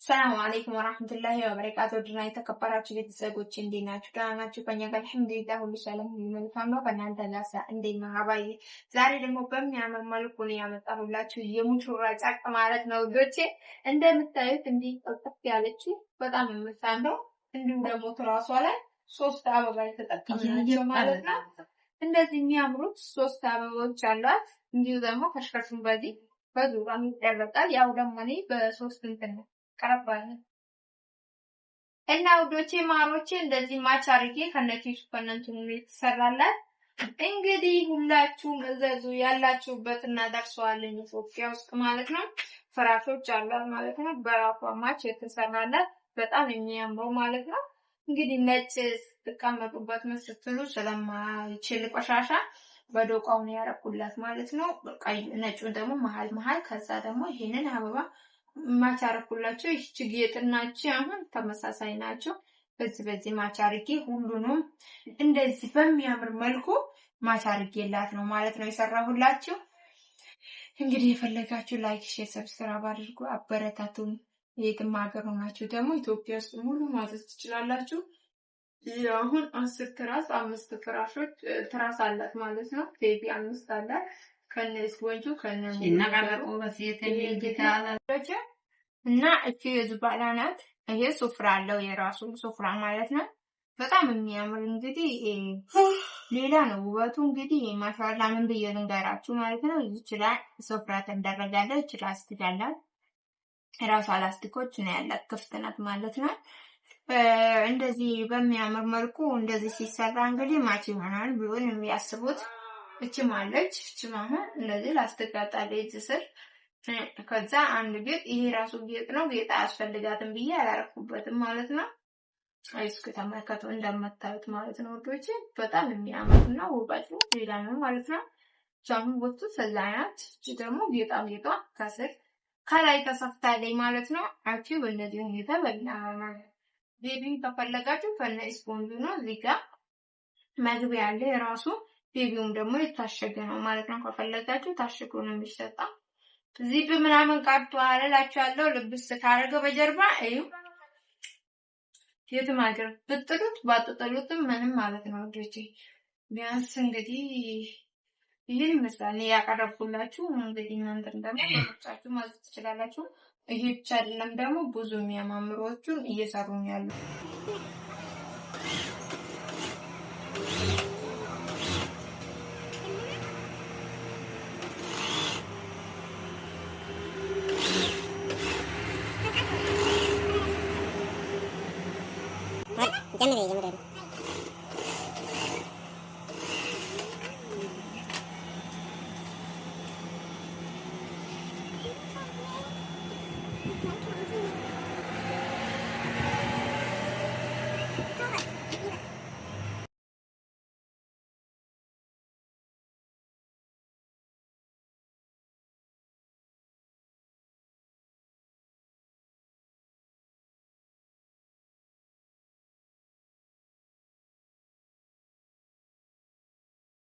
ሰላም አለይኩም ወራህመቱላሂ ወበረካቱ። ድና የተከበራችሁ ቤተሰቦች እንዴት ናችሁ? ደህና ናችሁ? ከኛ ጋር አልሐምዱሊላህ ሁሉ ሰላም መልካም ነው። ከእናንተ ጋር እንዴት ነው? አባዬ ዛሬ ደግሞ በሚያምር መልኩ ነው ያመጣሁላችሁ የሙሽራ ጨርቅ ማለት ነው ልጆቼ። እንደምታዩት እንዲህ ጥፍጥፍ ያለች በጣም የምታምረው እንዲሁም ደግሞ ትራሷ ላይ ሶስት አበባ የተጠቀምናቸው ማለት ነው። እንደዚህ የሚያምሩት ሶስት አበቦች አሏት። እንዲሁ ደግሞ ከሽከርሽም በዚህ በዙሪያ ይደረጋል። ያው ደግሞ እኔ በሶስት እንትን ነው ቀረባለ እና ውዶቼ ማሮቼ እንደዚህ ማች አርጌ ከነኪሱ ከነንቱን የተሰራላት እንግዲህ ሁላችሁም እዘዙ ያላችሁበት እና ደርሰዋለኝ ኢትዮጵያ ውስጥ ማለት ነው። ፍራሾች አሏት ማለት ነው። በራሷ ማች የተሰራላት በጣም የሚያምረው ማለት ነው። እንግዲህ ነጭ ተቀመጡበት መስጥሉ ስለማይችል ቆሻሻ በዶቃው ነው ያረኩላት ማለት ነው። ቀይ ነጩን ደግሞ መሃል ከዛ ደግሞ ይሄንን አበባ ማች አረኩላቸው። ይህች ጌጥናች አሁን ተመሳሳይ ናቸው። በዚህ ማች አርጌ ሁሉንም እንደዚህ በሚያምር መልኩ ማች አርጌላት ነው ማለት ነው የሰራሁላችሁ። እንግዲህ የፈለጋችሁ ላይክ፣ ሼር፣ ሰብስክራይብ አድርጉ፣ አበረታቱን። የትም ሀገር ሆናችሁ ደግሞ ኢትዮጵያ ውስጥ ሙሉ ማዘዝ ትችላላችሁ። አሁን 10 ትራስ 5 ፍራሾች ትራስ አላት ማለት ነው። ቤቢ 5 አላት ከነስ ወንጁ ከነሙ እና እቺ የዙባላ ናት። ይሄ ሱፍራ አለው የራሱ ሱፍራ ማለት ነው። በጣም የሚያምር እንግዲህ ሌላ ነው ውበቱ። እንግዲህ ማሻአላ ምን ብዬ ልንገራችሁ ማለት ነው። ይችላል ሱፍራ ተደረጋለች። ላስቲክ አላት። ራሷ ላስቲኮች ነው ያላት፣ ክፍት ናት ማለት ነው። እንደዚህ በሚያምር መልኩ እንደዚህ ሲሰራ እንግዲህ ማች ይሆናል ብሎ የሚያስቡት እቺ ማለች። እቺ ማሁን እንደዚህ ላስቲክ አጣለች ስር ከዛ አንድ ጌጥ ይሄ ራሱ ጌጥ ነው። ጌጥ አያስፈልጋትም ብዬ አላረኩበትም ማለት ነው። አይስኩ ተመልከቱ እንደምታዩት ማለት ነው ወዶቼ። በጣም የሚያምር ነው ውበቱ ሌላ ነው ማለት ነው። ቻሙ ወጡ ሰላያት እቺ ደግሞ ጌጣ ከስር ከላይ ተሰፍታለች ማለት ነው። አቺ በእነዚህ ሁኔታ በእናማ ቤቢ ከፈለጋችሁ ከነ ስፖንጁ ነው እዚህ ጋር መግቢያ አለ የራሱ። ቤቢውም ደግሞ የታሸገ ነው ማለት ነው። ከፈለጋችሁ ታሽጎ ነው የሚሰጣው። ዚፕ ምናምን ቀርቷል እላችኋለሁ። ልብስ ካረገ በጀርባ እዩ የትም ሀገር ብጥሉት ባጥጠሉትም ምንም ማለት ነው ልጆቼ። ቢያንስ እንግዲህ ይህን ይመስላል ያቀረብኩላችሁ። እንግዲህ እናንተ ደግሞ ወጣችሁ ማለት ትችላላችሁ። ይሄ ብቻ አይደለም ደግሞ ብዙ የሚያማምሮቹን እየሰሩ ያሉ Jangan.